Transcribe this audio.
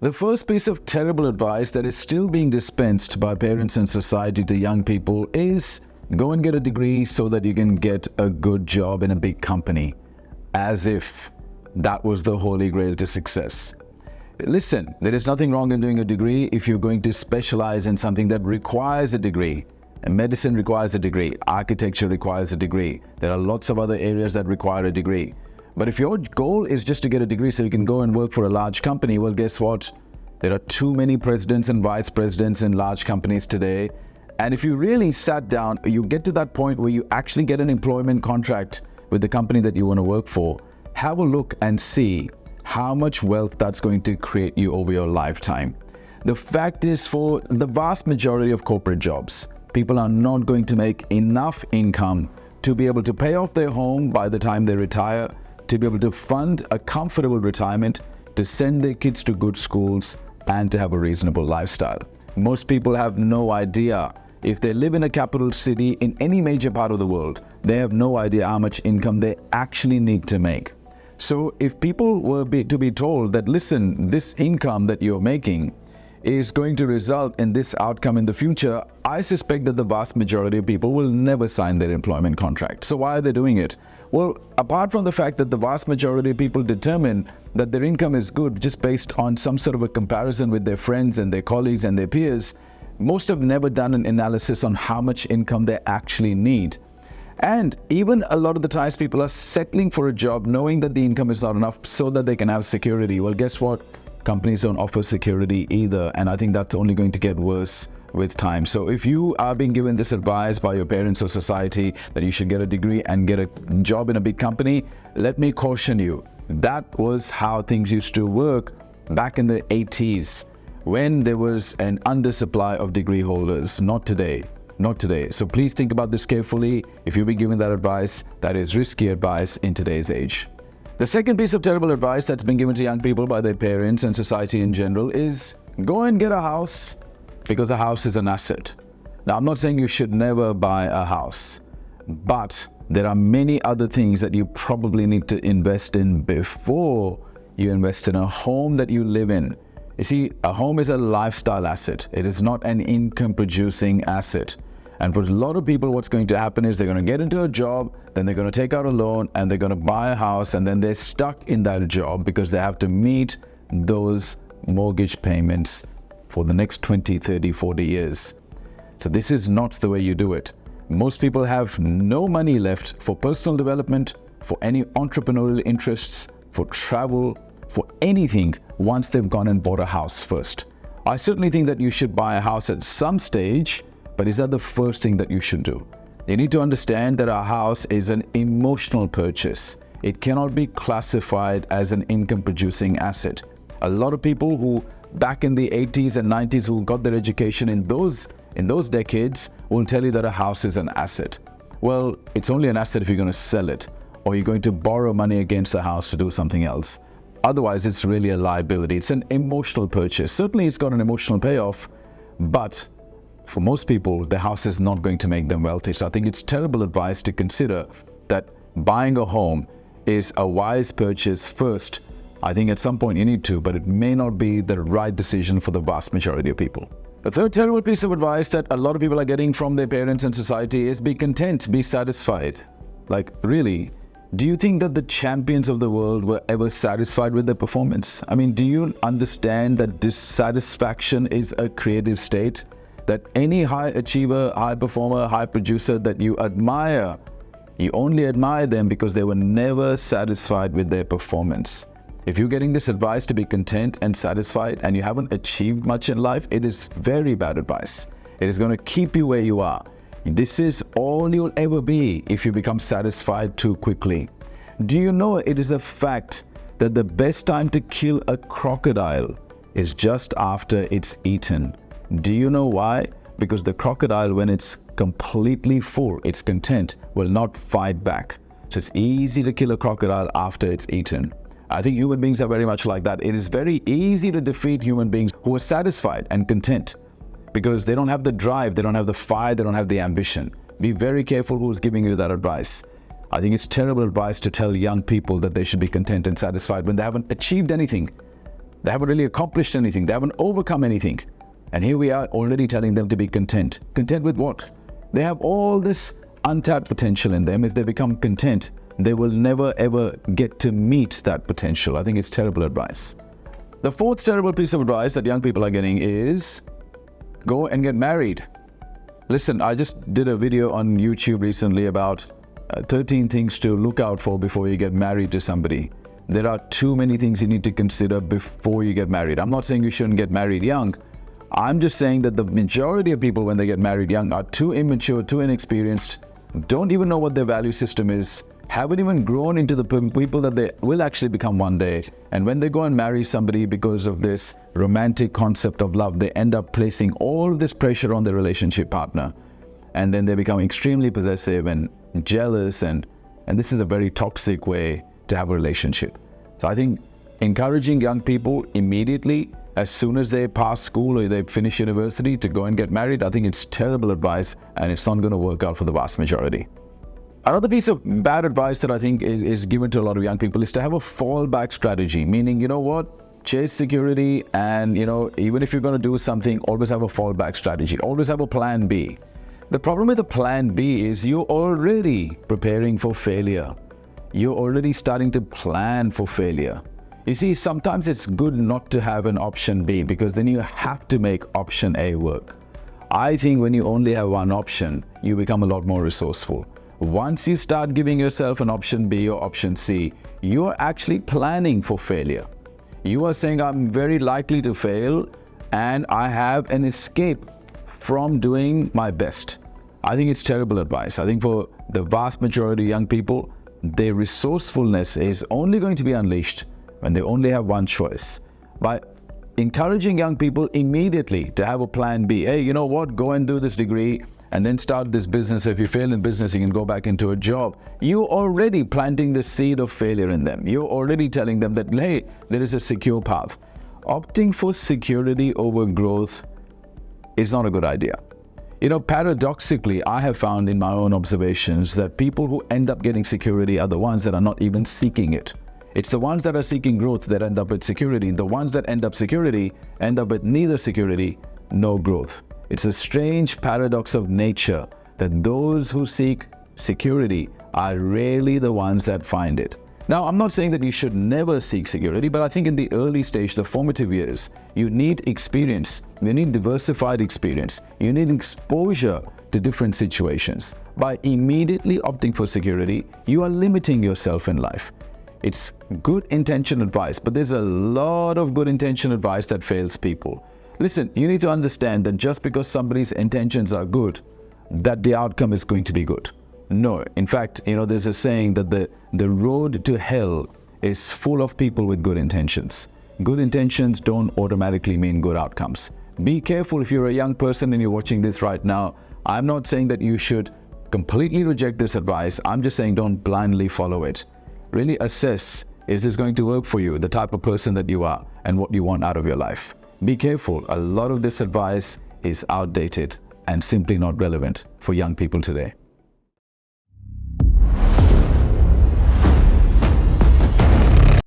The first piece of terrible advice that is still being dispensed by parents and society to young people is go and get a degree so that you can get a good job in a big company, as if that was the holy grail to success. Listen, there is nothing wrong in doing a degree if you're going to specialize in something that requires a degree. Medicine requires a degree, architecture requires a degree. There are lots of other areas that require a degree. But if your goal is just to get a degree so you can go and work for a large company, well, guess what? There are too many presidents and vice presidents in large companies today. And if you really sat down, you get to that point where you actually get an employment contract with the company that you want to work for, have a look and see how much wealth that's going to create you over your lifetime. The fact is, for the vast majority of corporate jobs, people are not going to make enough income to be able to pay off their home by the time they retire, to be able to fund a comfortable retirement, to send their kids to good schools, and to have a reasonable lifestyle. Most people have no idea. If they live in a capital city in any major part of the world, they have no idea how much income they actually need to make. So if people were to be told that, listen, this income that you're making is going to result in this outcome in the future, I suspect that the vast majority of people will never sign their employment contract. So why are they doing it? Well, apart from the fact that the vast majority of people determine that their income is good just based on some sort of a comparison with their friends and their colleagues and their peers, most have never done an analysis on how much income they actually need. And even a lot of the times people are settling for a job knowing that the income is not enough so that they can have security. Well, guess what? Companies don't offer security either, and I think that's only going to get worse with time. So if you are being given this advice by your parents or society that you should get a degree and get a job in a big company, let me caution you, that was how things used to work back in the 80s when there was an undersupply of degree holders. Not today. Not today. So please think about this carefully. If you've been given that advice, that is risky advice in today's age. The second piece of terrible advice that's been given to young people by their parents and society in general is go and get a house because a house is an asset. Now, I'm not saying you should never buy a house, but there are many other things that you probably need to invest in before you invest in a home that you live in. You see, a home is a lifestyle asset. It is not an income-producing asset. And for a lot of people, what's going to happen is they're going to get into a job, then they're going to take out a loan, and they're going to buy a house, and then they're stuck in that job because they have to meet those mortgage payments for the next 20, 30, 40 years. So this is not the way you do it. Most people have no money left for personal development, for any entrepreneurial interests, for travel, for anything once they've gone and bought a house first. I certainly think that you should buy a house at some stage, but is that the first thing that you should do? You need to understand that a house is an emotional purchase. It cannot be classified as an income-producing asset. A lot of people who back in the 80s and 90s who got their education in those decades will tell you that a house is an asset. Well, it's only an asset if you're going to sell it or you're going to borrow money against the house to do something else. Otherwise, it's really a liability. It's an emotional purchase. Certainly, it's got an emotional payoff, but for most people, the house is not going to make them wealthy. So I think it's terrible advice to consider that buying a home is a wise purchase first. I think at some point you need to, but it may not be the right decision for the vast majority of people. The third terrible piece of advice that a lot of people are getting from their parents and society is be content, be satisfied. Like, really, do you think that the champions of the world were ever satisfied with their performance? I mean, do you understand that dissatisfaction is a creative state? That any high achiever, high performer, high producer that you admire, you only admire them because they were never satisfied with their performance. If you're getting this advice to be content and satisfied and you haven't achieved much in life, it is very bad advice. It is going to keep you where you are. This is all you'll ever be if you become satisfied too quickly. Do you know it is a fact that the best time to kill a crocodile is just after it's eaten? Do you know why? Because the crocodile, when it's completely full, it's content, will not fight back. So it's easy to kill a crocodile after it's eaten. I think human beings are very much like that. It is very easy to defeat human beings who are satisfied and content because they don't have the drive, they don't have the fire, they don't have the ambition. Be very careful who's giving you that advice. I think it's terrible advice to tell young people that they should be content and satisfied when they haven't achieved anything. They haven't really accomplished anything. They haven't overcome anything. And here we are already telling them to be content. Content with what? They have all this untapped potential in them. If they become content, they will never ever get to meet that potential. I think it's terrible advice. The fourth terrible piece of advice that young people are getting is go and get married. Listen, I just did a video on YouTube recently about 13 things to look out for before you get married to somebody. There are too many things you need to consider before you get married. I'm not saying you shouldn't get married young. I'm just saying that the majority of people when they get married young are too immature, too inexperienced, don't even know what their value system is, haven't even grown into the people that they will actually become one day. And when they go and marry somebody because of this romantic concept of love, they end up placing all this pressure on their relationship partner. And then they become extremely possessive and jealous, and this is a very toxic way to have a relationship. So I think encouraging young people immediately, as soon as they pass school or they finish university, to go and get married, I think it's terrible advice, and it's not going to work out for the vast majority. Another piece of bad advice that I think is given to a lot of young people is to have a fallback strategy, meaning, you know what, chase security, and even if you're going to do something, always have a fallback strategy, always have a plan B. The problem with the plan B is you're already preparing for failure. You're already starting to plan for failure. You see, sometimes it's good not to have an option B, because then you have to make option A work. I think when you only have one option, you become a lot more resourceful. Once you start giving yourself an option B or option C, you are actually planning for failure. You are saying, I'm very likely to fail, and I have an escape from doing my best. I think it's terrible advice. I think for the vast majority of young people, their resourcefulness is only going to be unleashed when they only have one choice. By encouraging young people immediately to have a plan B. Hey, you know what? Go and do this degree and then start this business. If you fail in business, you can go back into a job. You're already planting the seed of failure in them. You're already telling them that, hey, there is a secure path. Opting for security over growth is not a good idea. Paradoxically, I have found in my own observations that people who end up getting security are the ones that are not even seeking it. It's the ones that are seeking growth that end up with security. The ones that end up security end up with neither security nor growth. It's a strange paradox of nature that those who seek security are rarely the ones that find it. Now, I'm not saying that you should never seek security, but I think in the early stage, the formative years, you need experience. You need diversified experience. You need exposure to different situations. By immediately opting for security, you are limiting yourself in life. It's good intention advice, but there's a lot of good intention advice that fails people. Listen, you need to understand that just because somebody's intentions are good, that the outcome is going to be good. No, in fact, there's a saying that the road to hell is full of people with good intentions. Good intentions don't automatically mean good outcomes. Be careful if you're a young person and you're watching this right now. I'm not saying that you should completely reject this advice. I'm just saying don't blindly follow it. Really assess, is this going to work for you, the type of person that you are, and what you want out of your life. Be careful. A lot of this advice is outdated and simply not relevant for young people today.